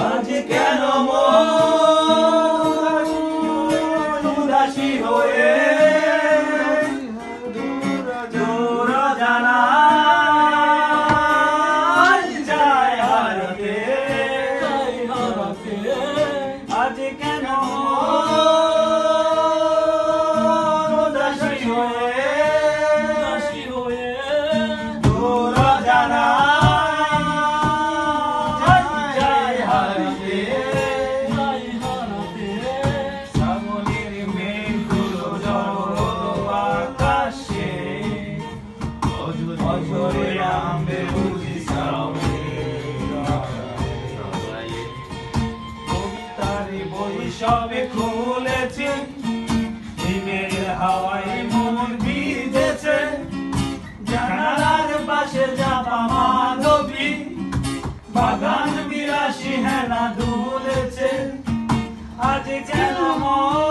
আজ কেন মন উদাসী হয়ে দূর জানায় যায় হারাতে আজ কেন মন উদাসী হয়ে দূর জানায় যায় হারাতে শ্রাবণের মেঘগুলো জড়ো আকাশে অঝরে নামবে বুঝি কবিতার বই সবে খুলেছে হিমের হাওয়ায় মন ভিজেছে জানালার পাশে চাপা মাধবী বাগান বিলাসী হেনা দুলেছে আজ কেন মন